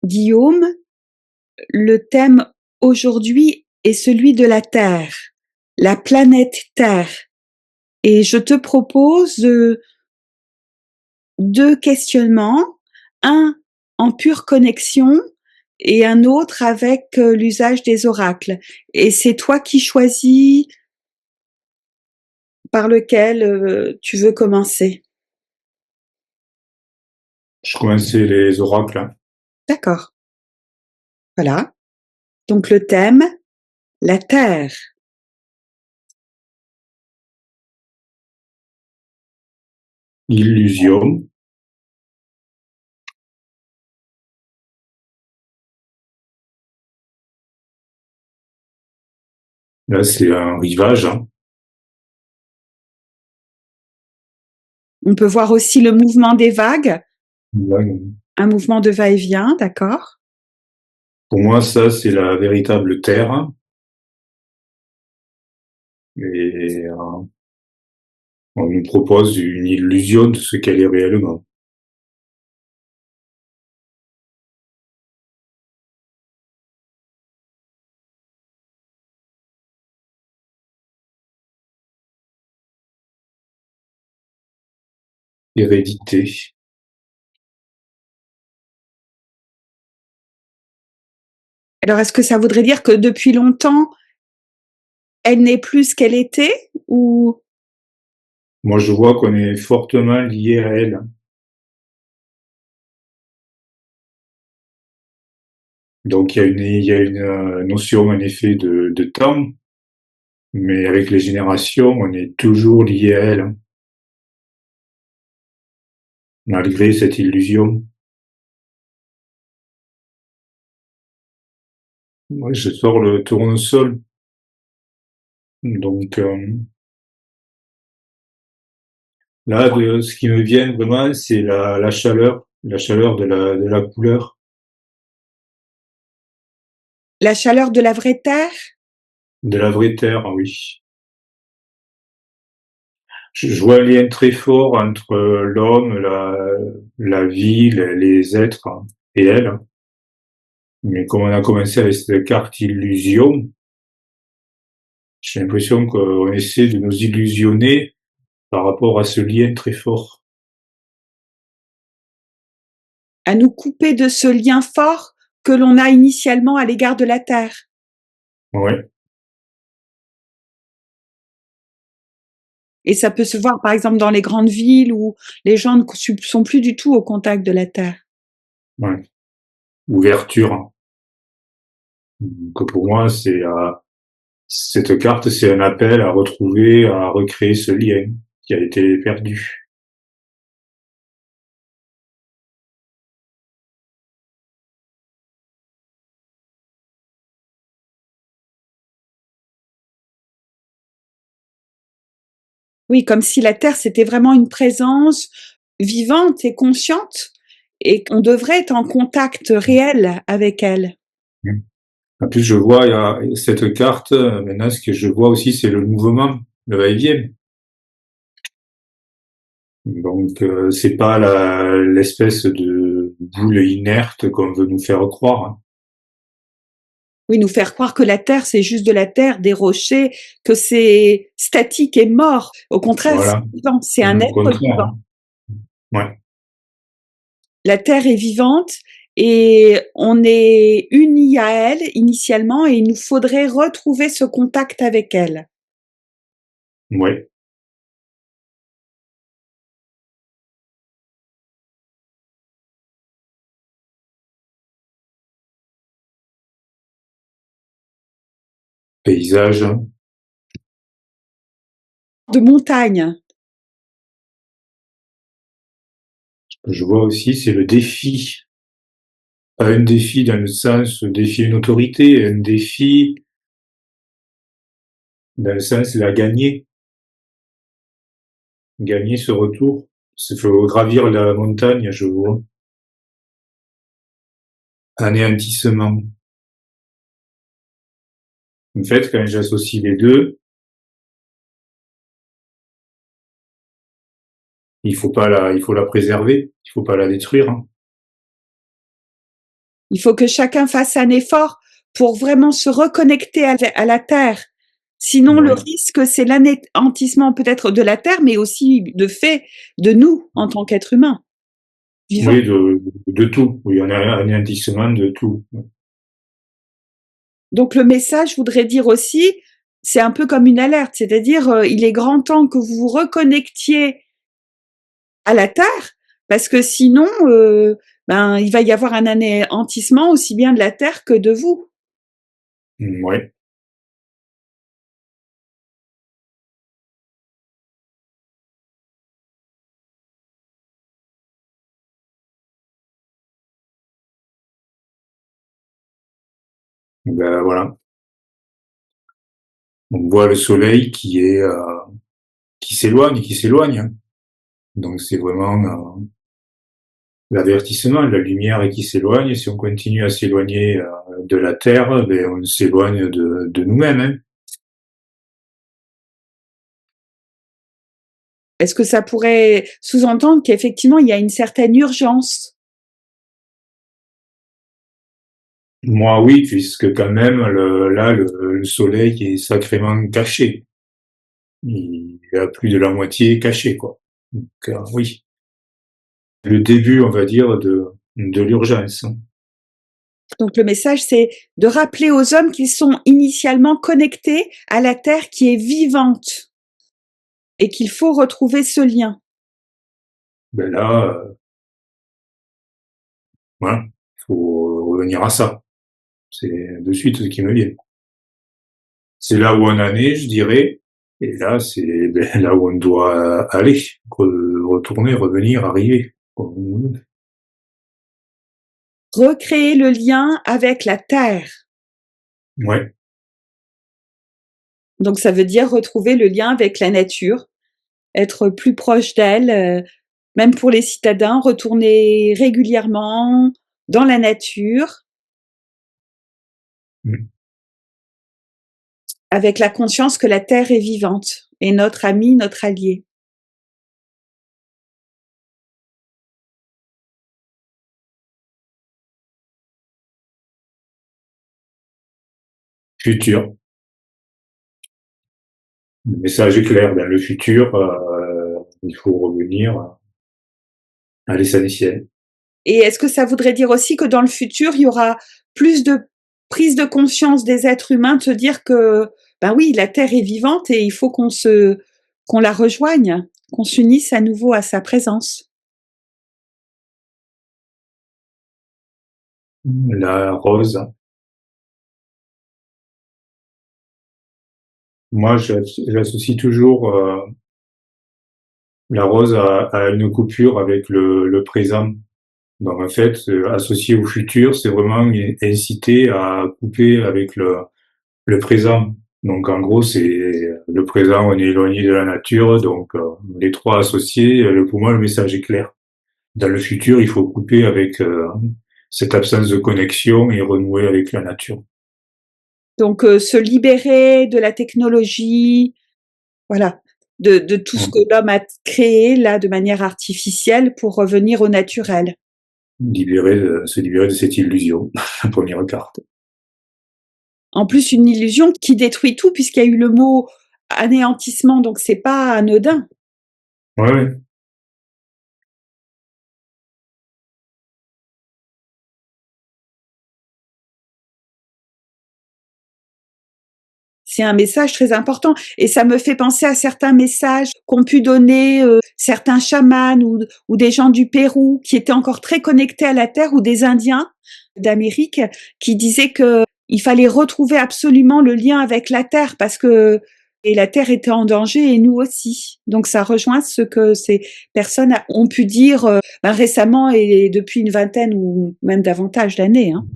Guillaume, le thème aujourd'hui est celui de la Terre, la planète Terre. Et je te propose deux questionnements, un en pure connexion et un autre avec l'usage des oracles. Et c'est toi qui choisis par lequel tu veux commencer. Je connaissais les oracles, hein. D'accord. Voilà. Donc le thème, la Terre. Illusion. Là, c'est un rivage, hein. On peut voir aussi le mouvement des vagues, Ouais. un mouvement de va-et-vient, d'accord? Pour moi, ça, c'est la véritable terre. Et on nous propose une illusion de ce qu'elle est réellement. Hérédité. Alors, est-ce que ça voudrait dire que depuis longtemps, elle n'est plus ce qu'elle était ou Moi, je vois qu'on est fortement lié à elle. Donc, il y a une notion, en effet, de temps, mais avec les générations, on est toujours lié à elle, malgré cette illusion. Moi, je sors le tournesol. Donc, là, ce qui me vient vraiment, c'est la chaleur de la couleur, la chaleur de la vraie Terre? de la vraie terre, oui. Je vois un lien très fort entre l'homme, la vie, les êtres et elle. Mais comme on a commencé avec cette carte illusion, j'ai l'impression qu'on essaie de nous illusionner par rapport à ce lien très fort. À nous couper de ce lien fort que l'on a initialement à l'égard de la Terre. Ouais, Et ça peut se voir, par exemple, dans les grandes villes où les gens ne sont plus du tout au contact de la Terre. ouais. Ouverture. Donc pour moi, cette carte, c'est un appel à retrouver, à recréer ce lien qui a été perdu. Oui, comme si la Terre, c'était vraiment une présence vivante et consciente et qu'on devrait être en contact réel avec elle. En plus, je vois, il y a cette carte, maintenant, ce que je vois aussi, c'est le mouvement, le va-et-vient. Donc, c'est pas l'espèce de boule inerte qu'on veut nous faire croire, hein. Oui, nous faire croire que la Terre, c'est juste de la terre, des rochers, que c'est statique et mort. Au contraire, c'est Voilà. vivant, c'est un Au être contraire, vivant. hein. Ouais. La Terre est vivante et on est unis à elle initialement et il nous faudrait retrouver ce contact avec elle. Ouais. Paysage. De montagne. Ce que je vois aussi, c'est le défi. Pas un défi dans le sens défier une autorité, un défi dans le sens la gagner. Gagner ce retour. Il faut gravir la montagne, je vois. Anéantissement. En fait, quand j'associe les deux, il faut la préserver, il faut pas la détruire, hein. Il faut que chacun fasse un effort pour vraiment se reconnecter à la Terre. Sinon, le Ouais. risque, c'est l'anéantissement peut-être de la Terre, mais aussi de fait de nous en tant qu'êtres humains vivants. Oui, de tout. Oui, on a un anéantissement de tout. Donc le message voudrait dire aussi, c'est un peu comme une alerte, c'est-à-dire il est grand temps que vous vous reconnectiez à la Terre, parce que sinon, ben, il va y avoir un anéantissement aussi bien de la Terre que de vous. Ouais. Ben voilà. On voit le soleil qui s'éloigne, qui s'éloigne, hein. Donc c'est vraiment l'avertissement, la lumière qui s'éloigne. Et si on continue à s'éloigner de la Terre, ben on s'éloigne de nous-mêmes, hein. Est-ce que ça pourrait sous-entendre qu'effectivement il y a une certaine urgence? Moi, oui, puisque quand même, le soleil est sacrément caché. Il est à plus de la moitié caché, quoi. Donc, oui. Le début, on va dire, de l'urgence, hein. Donc le message, c'est de rappeler aux hommes qu'ils sont initialement connectés à la Terre qui est vivante et qu'il faut retrouver ce lien. Ben là, voilà, faut revenir à ça. C'est de suite ce qui me vient. C'est là où on en est, je dirais, et là, c'est ben, là où on doit aller, retourner, revenir, arriver. Recréer le lien avec la Terre. Ouais. Donc ça veut dire retrouver le lien avec la nature, être plus proche d'elle, même pour les citadins, retourner régulièrement dans la nature Mm. avec la conscience que la Terre est vivante et notre ami, notre allié. Futur. Le message est clair. Dans le futur, il faut revenir à l'essentiel. Et est-ce que ça voudrait dire aussi que dans le futur, il y aura plus de prise de conscience des êtres humains de se dire que, ben oui, la Terre est vivante et il faut qu'on la rejoigne, qu'on s'unisse à nouveau à sa présence. La rose. Moi, j'associe toujours la rose à une coupure avec le présent. Donc en fait, associé au futur, c'est vraiment inciter à couper avec le présent. Donc en gros, c'est le présent, on est éloigné de la nature, donc les trois associés, pour moi, le message est clair. Dans le futur, il faut couper avec cette absence de connexion et renouer avec la nature. Donc se libérer de la technologie, voilà, de tout ce que l'homme a créé là de manière artificielle pour revenir au naturel. Se libérer de cette illusion, la première carte. En plus, une illusion qui détruit tout puisqu'il y a eu le mot anéantissement, donc c'est pas anodin. Ouais, ouais. C'est un message très important et ça me fait penser à certains messages qu'ont pu donner certains chamans ou des gens du Pérou qui étaient encore très connectés à la terre ou des Indiens d'Amérique qui disaient que il fallait retrouver absolument le lien avec la terre parce que et la terre était en danger et nous aussi. Donc ça rejoint ce que ces personnes ont pu dire ben récemment et depuis une vingtaine ou même davantage d'années. Hein.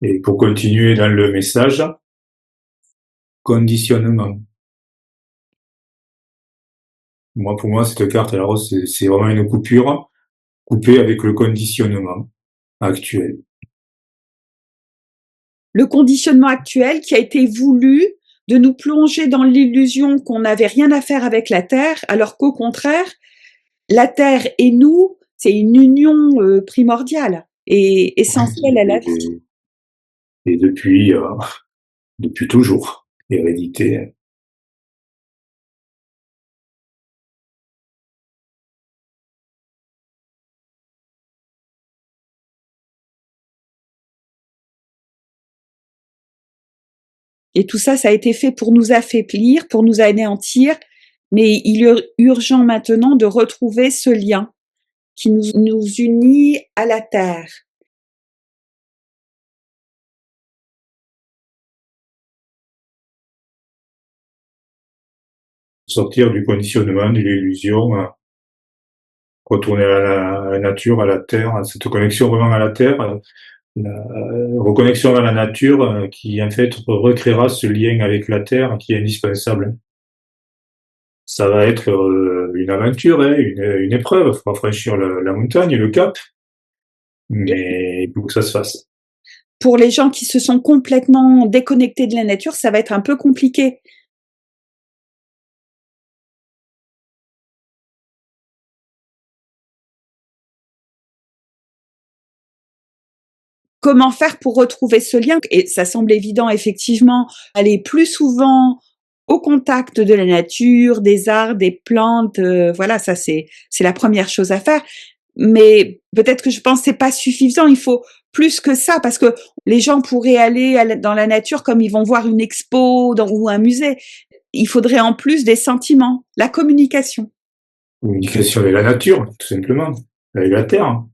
Et pour continuer dans le message, conditionnement. Moi, pour moi, cette carte, alors, c'est vraiment une coupure, coupée avec le conditionnement actuel. Le conditionnement actuel qui a été voulu de nous plonger dans l'illusion qu'on n'avait rien à faire avec la Terre, alors qu'au contraire, la Terre et nous, c'est une union primordiale et Ouais, essentielle à la vie. et depuis, depuis toujours, hérédité. Et tout ça, ça a été fait pour nous affaiblir, pour nous anéantir, mais il est urgent maintenant de retrouver ce lien qui nous unit à la Terre. Sortir du conditionnement, de l'illusion, retourner à la nature, à la terre, à cette connexion vraiment à la terre, la reconnexion à la nature qui en fait recréera ce lien avec la terre qui est indispensable. Ça va être une aventure, hein, une épreuve, il faut franchir la montagne, le cap, mais il faut que ça se fasse. Pour les gens qui se sont complètement déconnectés de la nature, ça va être un peu compliqué. Comment faire pour retrouver ce lien? Et ça semble évident, effectivement, aller plus souvent au contact de la nature, des arbres, des plantes, voilà, ça c'est la première chose à faire. Mais peut-être que je pense que c'est pas suffisant, il faut plus que ça, parce que les gens pourraient aller dans la nature comme ils vont voir une expo ou un musée. Il faudrait en plus des sentiments, la communication. Communication avec la nature, tout simplement, avec la terre.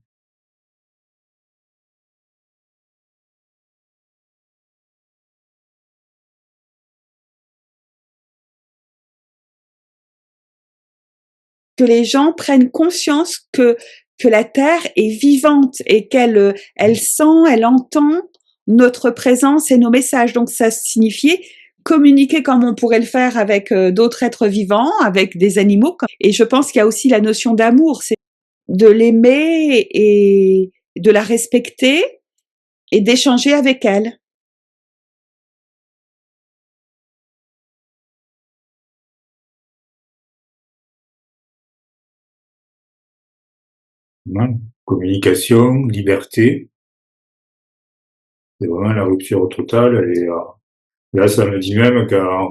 Que les gens prennent conscience que la Terre est vivante et qu'elle elle sent, elle entend notre présence et nos messages. Donc ça signifiait communiquer comme on pourrait le faire avec d'autres êtres vivants, avec des animaux. Et je pense qu'il y a aussi la notion d'amour, c'est de l'aimer et de la respecter et d'échanger avec elle. Hein. Communication, liberté, c'est vraiment la rupture totale. Et là, ça me dit même qu'en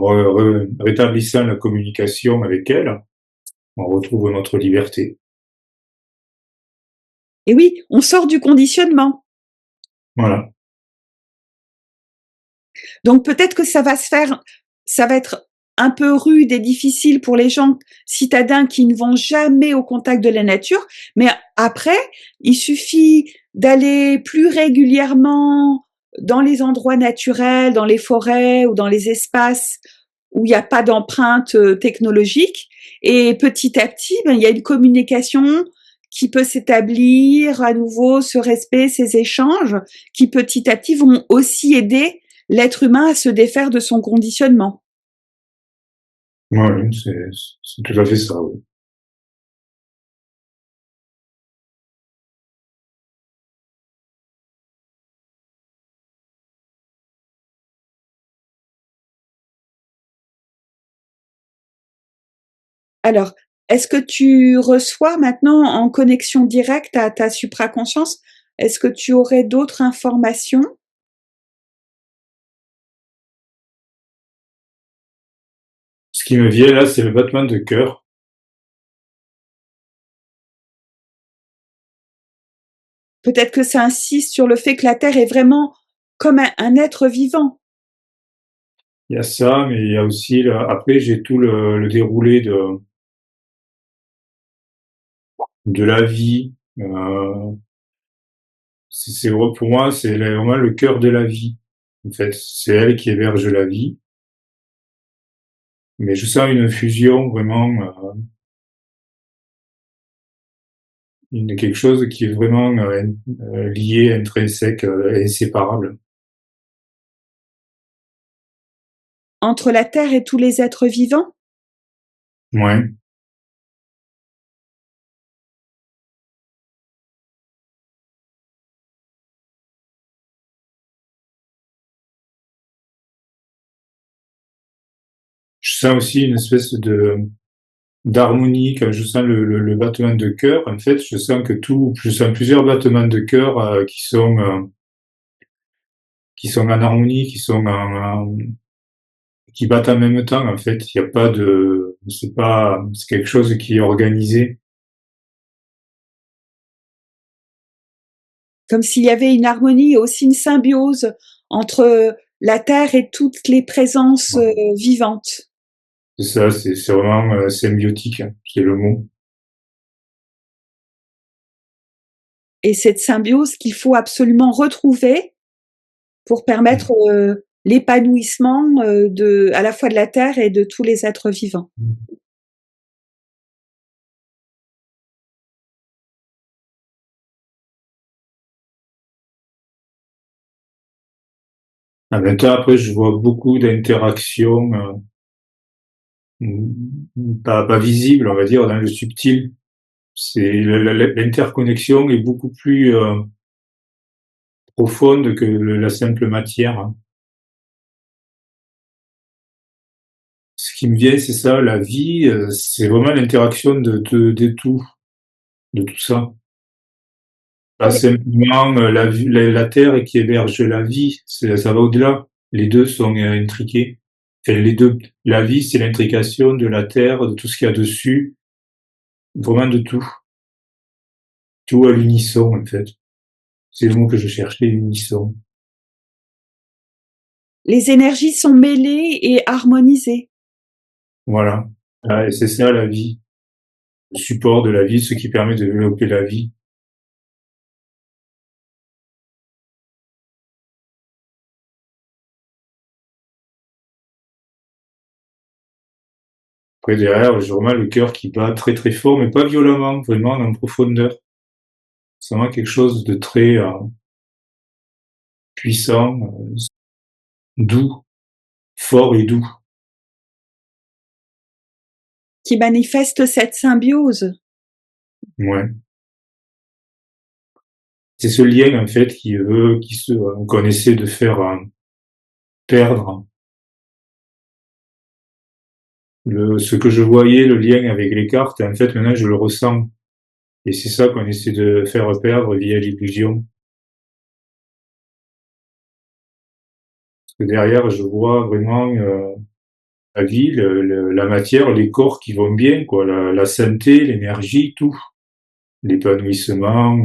rétablissant la communication avec elle, on retrouve notre liberté. Et oui, on sort du conditionnement. Voilà. Donc peut-être que ça va être un peu rude et difficile pour les gens citadins qui ne vont jamais au contact de la nature, mais après, il suffit d'aller plus régulièrement dans les endroits naturels, dans les forêts ou dans les espaces où il n'y a pas d'empreinte technologique, et petit à petit, ben, il y a une communication qui peut s'établir à nouveau, ce respect, ces échanges, qui petit à petit vont aussi aider l'être humain à se défaire de son conditionnement. Oui, c'est tout à fait ça. Oui. Alors, est-ce que tu reçois maintenant en connexion directe à ta supraconscience, est-ce que tu aurais d'autres informations? Ce qui me vient là, c'est le battement de cœur. Peut-être que ça insiste sur le fait que la Terre est vraiment comme un être vivant. Il y a ça, mais il y a aussi, après, j'ai tout le déroulé de la vie. Pour moi, c'est vraiment le cœur de la vie. En fait, c'est elle qui héberge la vie. Mais je sens une fusion vraiment, quelque chose qui est vraiment lié, intrinsèque, inséparable. Entre la Terre et tous les êtres vivants? Ouais. sens aussi une espèce de d'harmonie quand je sens le battement de cœur. En fait, je sens plusieurs battements de cœur qui sont en harmonie, qui battent en même temps. En fait, il y a pas de, c'est pas, c'est quelque chose qui est organisé. Comme s'il y avait une harmonie et aussi une symbiose entre la Terre et toutes les présences Ouais. vivantes. C'est ça, c'est vraiment symbiotique, hein, c'est le mot. Et cette symbiose qu'il faut absolument retrouver pour permettre l'épanouissement à la fois de la Terre et de tous les êtres vivants. En même temps, après, je vois beaucoup d'interactions pas visibles, on va dire, dans le subtil. C'est l'interconnexion est beaucoup plus profonde que la simple matière, hein. Ce qui me vient, c'est ça, la vie, c'est vraiment l'interaction de tout ça. Pas simplement la terre qui héberge la vie, ça va au-delà. Les deux sont intriqués. Enfin, les deux. La vie, c'est l'intrication de la terre, de tout ce qu'il y a dessus, vraiment de tout. Tout à l'unisson, en fait. C'est le mot que je cherchais, l'unisson. Les énergies sont mêlées et harmonisées. Voilà. Ah, et c'est ça la vie. Le support de la vie, ce qui permet de développer la vie. Après, derrière, j'ai vraiment le cœur qui bat très très fort, mais pas violemment, vraiment en profondeur. C'est vraiment quelque chose de très puissant, doux, fort et doux. Qui manifestent cette symbiose. Ouais. C'est ce lien, en fait, qu'on essaie de faire perdre. Ce que je voyais, le lien avec les cartes, en fait, maintenant, je le ressens. Et c'est ça qu'on essaie de faire perdre via l'illusion. Parce que derrière, je vois vraiment la vie, la matière, les corps qui vont bien, quoi, la santé, l'énergie, tout. L'épanouissement,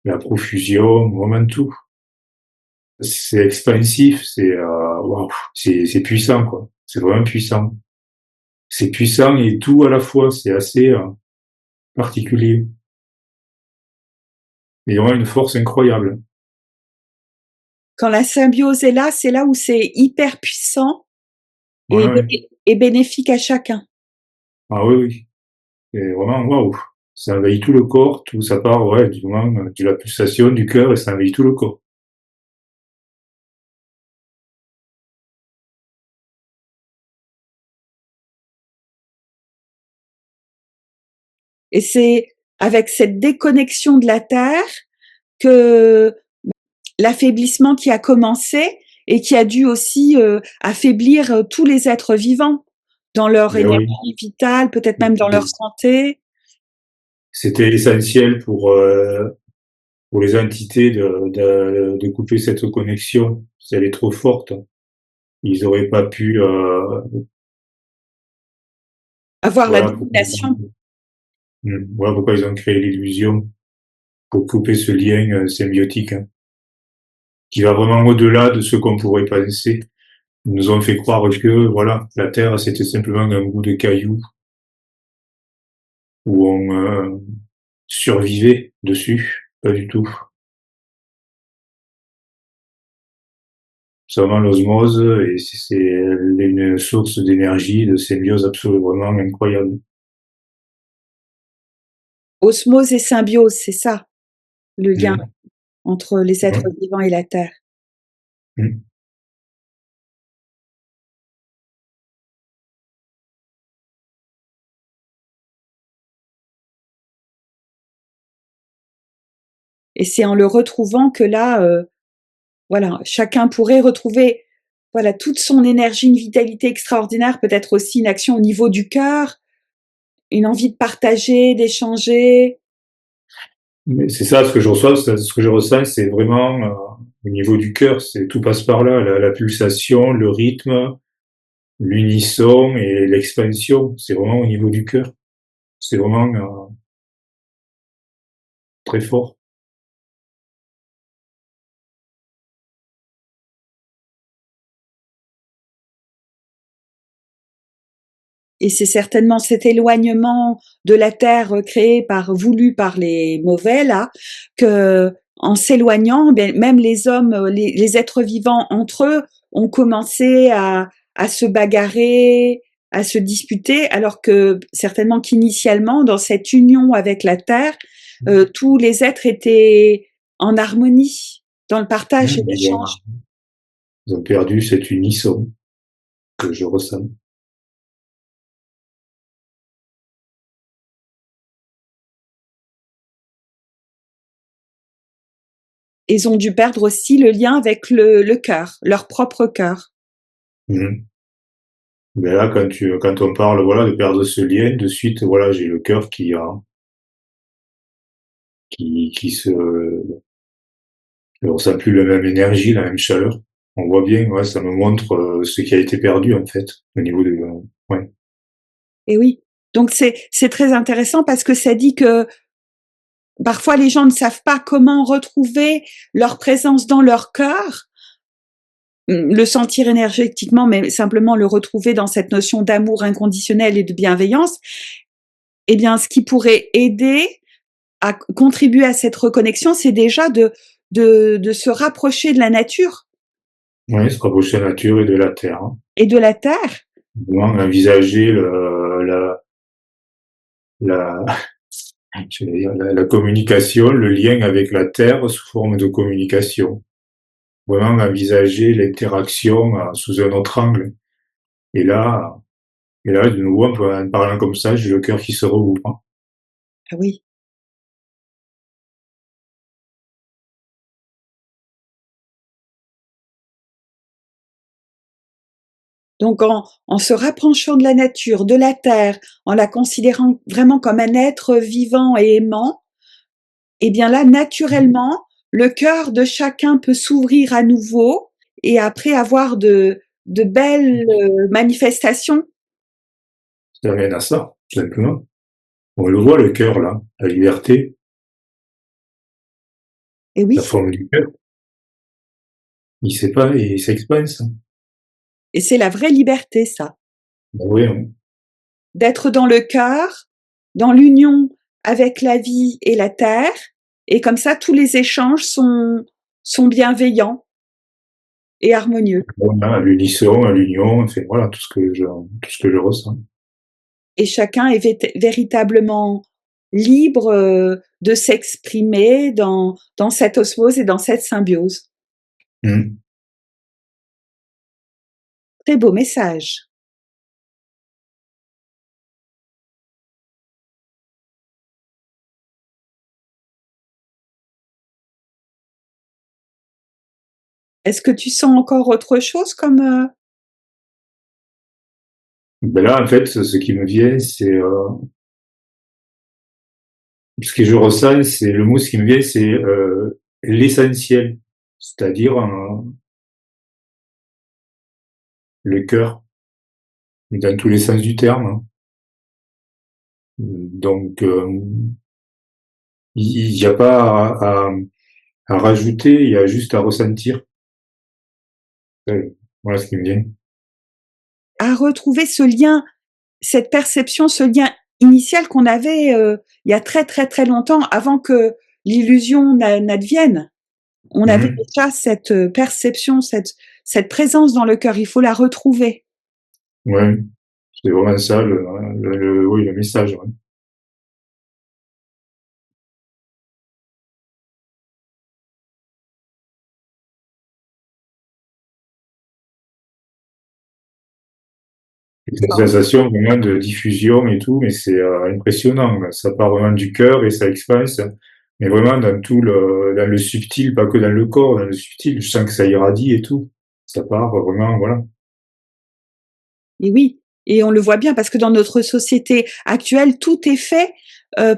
la profusion, vraiment tout. C'est expansif, waouh, c'est puissant, quoi. C'est vraiment puissant. C'est puissant et tout à la fois, c'est assez particulier. Il y a une force incroyable. Quand la symbiose est là, c'est là où c'est hyper puissant Ouais, ouais. et bénéfique à chacun. Ah oui, oui. C'est vraiment waouh. Ça envahit tout le corps, tout ça part, ouais, du moins, de la pulsation du cœur et ça envahit tout le corps. Et c'est avec cette déconnexion de la Terre que l'affaiblissement qui a commencé et qui a dû aussi affaiblir tous les êtres vivants dans leur Mais oui, énergie vitale, peut-être même dans leur santé. c'était essentiel pour les entités de couper cette connexion. Si elle est trop forte, ils auraient pas pu, Avoir la voilà, domination. voilà pourquoi ils ont créé l'illusion, pour couper ce lien symbiotique, hein, qui va vraiment au-delà de ce qu'on pourrait penser. Ils nous ont fait croire que, voilà, la Terre, c'était simplement un bout de cailloux où on survivait dessus. Pas du tout. C'est vraiment l'osmose et c'est une source d'énergie, de symbiose absolument incroyable. Osmose et symbiose, c'est ça, le lien Mmh. entre les êtres Ouais. vivants et la Terre. Mmh. Et c'est en le retrouvant que là, voilà, chacun pourrait retrouver voilà, toute son énergie, une vitalité extraordinaire, peut-être aussi une action au niveau du cœur, une envie de partager, d'échanger. Mais c'est ça, ce que je reçois, ce que je ressens, c'est vraiment au niveau du cœur, c'est tout passe par là, la pulsation, le rythme, l'unisson et l'expansion, c'est vraiment au niveau du cœur. C'est vraiment très fort. Et c'est certainement cet éloignement de la Terre voulu par les mauvais, là, que en s'éloignant, ben, même les hommes, les êtres vivants entre eux ont commencé à se bagarrer, à se disputer, alors que certainement qu'initialement, dans cette union avec la Terre, tous les êtres étaient en harmonie, dans le partage et Ils l'échange. ont perdu cette unisson que je ressens. Ils ont dû perdre aussi le lien avec le cœur, leur propre cœur. Mmh. Mais là, quand on parle, voilà, de perdre ce lien, de suite, voilà, j'ai le cœur qui ne ressent plus la même énergie, la même chaleur. On voit bien, ouais, ça me montre ce qui a été perdu, en fait, au niveau de, ouais. Et oui. Donc c'est très intéressant parce que ça dit que parfois les gens ne savent pas comment retrouver leur présence dans leur cœur, le sentir énergétiquement, mais simplement le retrouver dans cette notion d'amour inconditionnel et de bienveillance. Eh bien, ce qui pourrait aider à contribuer à cette reconnexion, c'est déjà de se rapprocher de la nature Ouais, se rapprocher de la nature et de la terre, hein. et de la terre. Vraiment envisager la, je vais dire, la communication, le lien avec la terre sous forme de communication. Vraiment envisager l'interaction sous un autre angle. Et là, de nouveau, en parlant comme ça, j'ai le cœur qui se rouvre. Ah oui. Donc en se rapprochant de la nature, de la terre, en la considérant vraiment comme un être vivant et aimant, eh bien là, naturellement, le cœur de chacun peut s'ouvrir à nouveau et après avoir de belles manifestations. Ça amène à ça, tout simplement. On le voit, le cœur, là, la liberté, Et la oui, forme du cœur. Il sait pas, il s'expanse. et c'est la vraie liberté, ça, Ben oui, hein. d'être dans le cœur, dans l'union avec la vie et la terre, et comme ça, tous les échanges sont bienveillants et harmonieux. Voilà, à l'unisson, à l'union, enfin, voilà, tout ce que je ressens. Et chacun est véritablement libre de s'exprimer dans cette osmose et dans cette symbiose. Mmh. Très beau message. Est-ce que tu sens encore autre chose comme Ben là, en fait, ce qui me vient, c'est ce que je ressens, c'est le mot, ce qui me vient, c'est l'essentiel, c'est-à-dire le cœur, dans tous les sens du terme, hein. Donc, il n'y a pas à rajouter, il y a juste à ressentir. Voilà ce qui me vient. à retrouver ce lien, cette perception, ce lien initial qu'on avait il y a très très très longtemps avant que l'illusion n'advienne. On avait Mmh. déjà cette perception, cette présence dans le cœur. Il faut la retrouver. Ouais, c'est vraiment ça, oui, le message, ouais. C'est une sensation vraiment de diffusion et tout, mais c'est impressionnant. Ça part vraiment du cœur et ça expanse, mais vraiment dans le subtil, pas que dans le corps, dans le subtil. Je sens que ça irradie et tout. Ça part vraiment, voilà. Et oui, et on le voit bien parce que dans notre société actuelle, tout est fait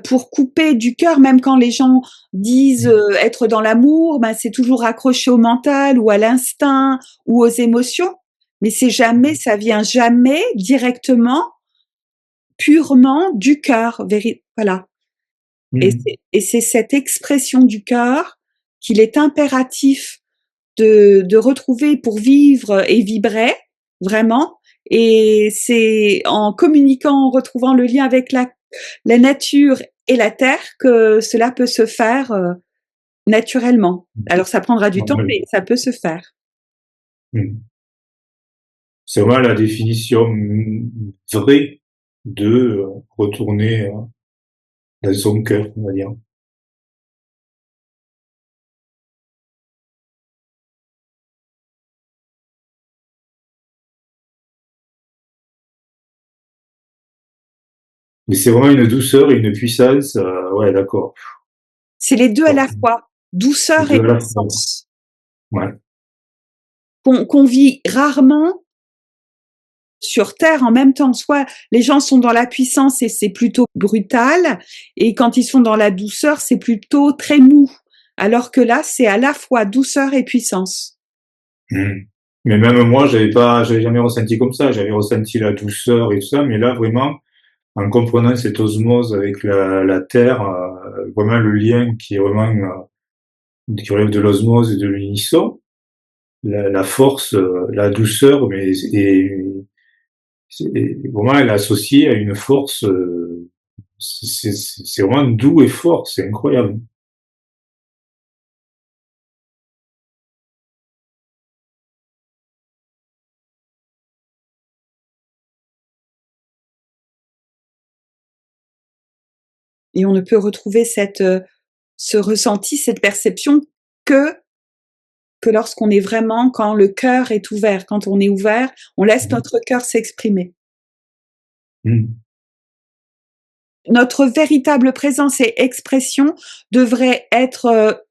pour couper du cœur, même quand les gens disent être dans l'amour, ben c'est toujours accroché au mental ou à l'instinct ou aux émotions, mais c'est jamais, ça vient jamais directement, purement du cœur, voilà. Mmh. Et c'est cette expression du cœur qu'il est impératif de retrouver pour vivre et vibrer, vraiment. Et c'est en communiquant, en retrouvant le lien avec la nature et la terre que cela peut se faire naturellement. Alors ça prendra du temps, Ouais. mais ça peut se faire. Mmh. C'est vraiment la définition vraie de retourner dans son cœur, on va dire. Mais c'est vraiment une douceur et une puissance, ouais, d'accord. C'est les deux à la Forte. fois, Les douceur et deux à la fois. puissance, Ouais. qu'on vit rarement sur terre en même temps. Soit les gens sont dans la puissance et c'est plutôt brutal, et quand ils sont dans la douceur, c'est plutôt très mou. Alors que là, c'est à la fois douceur et puissance. Mmh. Mais même moi, j'avais jamais ressenti comme ça. J'avais ressenti la douceur et tout ça, mais là, vraiment, en comprenant cette osmose avec la terre, vraiment le lien qui est vraiment, qui relève de l'osmose et de l'unisson, la force, la douceur, mais vraiment elle est associée à une force, c'est vraiment doux et fort, c'est incroyable. Et on ne peut retrouver ce ressenti, cette perception que, que lorsqu'on est vraiment, quand le cœur est ouvert. Quand on est ouvert, on laisse notre cœur s'exprimer. Mmh. Notre véritable présence et expression devrait être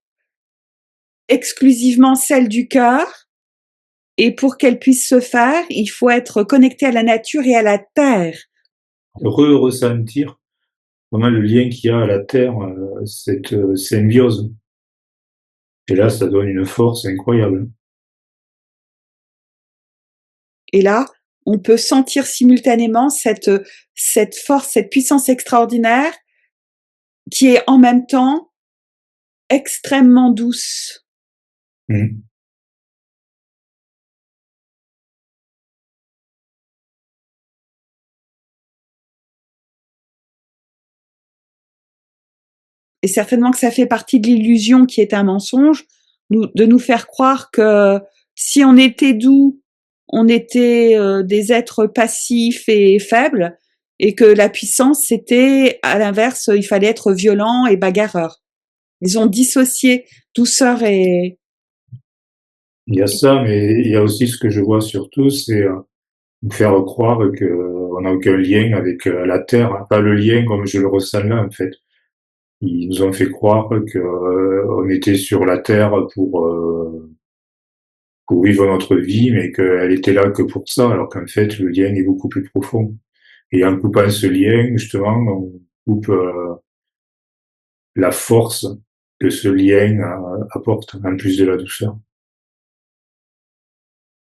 exclusivement celle du cœur. Et pour qu'elle puisse se faire, il faut être connecté à la nature et à la terre. Ressentir vraiment le lien qu'il y a à la terre, cette symbiose. Et là, ça donne une force incroyable. Et là, on peut sentir simultanément cette force, cette puissance extraordinaire qui est en même temps extrêmement douce. Mmh. Et certainement que ça fait partie de l'illusion qui est un mensonge, de nous faire croire que si on était doux, on était des êtres passifs et faibles, et que la puissance, c'était, à l'inverse, il fallait être violent et bagarreur. Ils ont dissocié douceur et... Il y a ça, mais il y a aussi ce que je vois surtout, c'est nous faire croire que on n'a aucun lien avec la terre, hein. Pas le lien comme je le ressens là, en fait. Ils nous ont fait croire que on était sur la terre pour vivre notre vie, mais qu'elle était là que pour ça, alors qu'en fait le lien est beaucoup plus profond. Et en coupant ce lien, justement, on coupe la force que ce lien apporte, en plus de la douceur.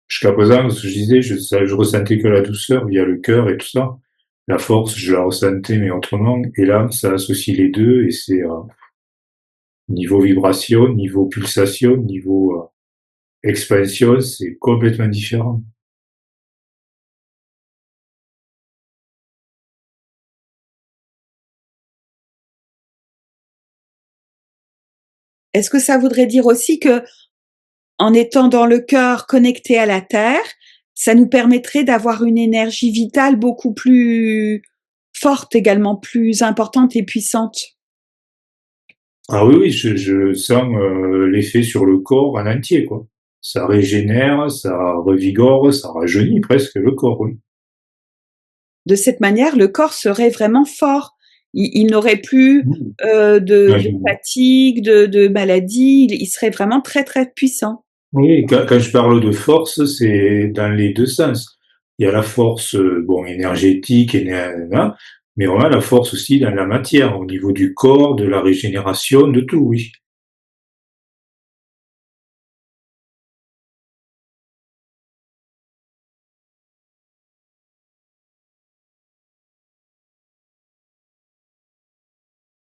Jusqu'à présent, ce que je disais, je ressentais que la douceur via le cœur et tout ça. La force, je la ressentais, mais autrement. Et là, ça associe les deux et c'est niveau vibration, niveau pulsation, niveau expansion, c'est complètement différent. Est-ce que ça voudrait dire aussi que, en étant dans le cœur connecté à la terre, ça nous permettrait d'avoir une énergie vitale beaucoup plus forte également, plus importante et puissante? Ah oui, oui, je sens l'effet sur le corps en entier, quoi. Ça régénère, ça revigore, ça rajeunit presque le corps, oui. De cette manière, le corps serait vraiment fort. Il n'aurait plus Mmh. de Ouais, fatigue, de maladie. Il serait vraiment très très puissant. Oui, quand je parle de force, c'est dans les 2 sens. Il y a la force, bon énergétique et mais vraiment la force aussi dans la matière, au niveau du corps, de la régénération, de tout, oui.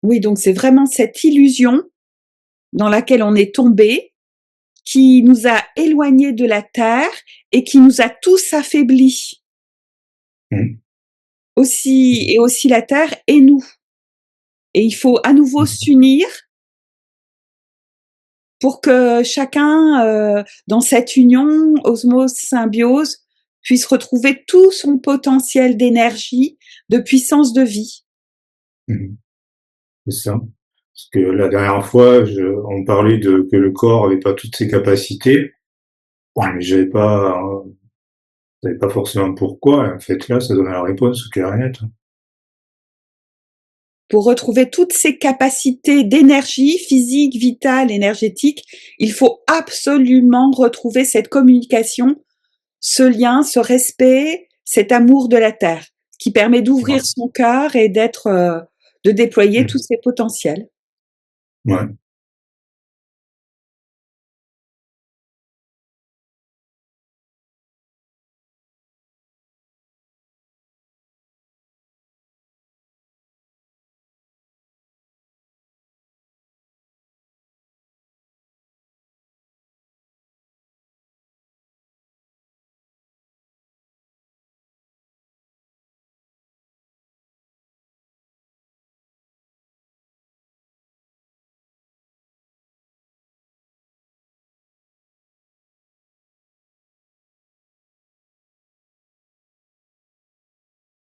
Oui, donc c'est vraiment cette illusion dans laquelle on est tombé, qui nous a éloignés de la terre et qui nous a tous affaiblis. Mmh. Aussi la terre et nous. Et il faut à nouveau Mmh. s'unir pour que chacun, dans cette union, osmose, symbiose, puisse retrouver tout son potentiel d'énergie, de puissance de vie. Mmh. C'est ça. Parce que la dernière fois, on parlait de que le corps avait pas toutes ses capacités, mais j'avais pas forcément pourquoi. En fait, là, ça donne la réponse claire et nette. Pour retrouver toutes ces capacités d'énergie physique, vitale, énergétique, il faut absolument retrouver cette communication, ce lien, ce respect, cet amour de la terre, qui permet Ouais. d'ouvrir son cœur et de déployer tous Mmh. ses potentiels. Ouais.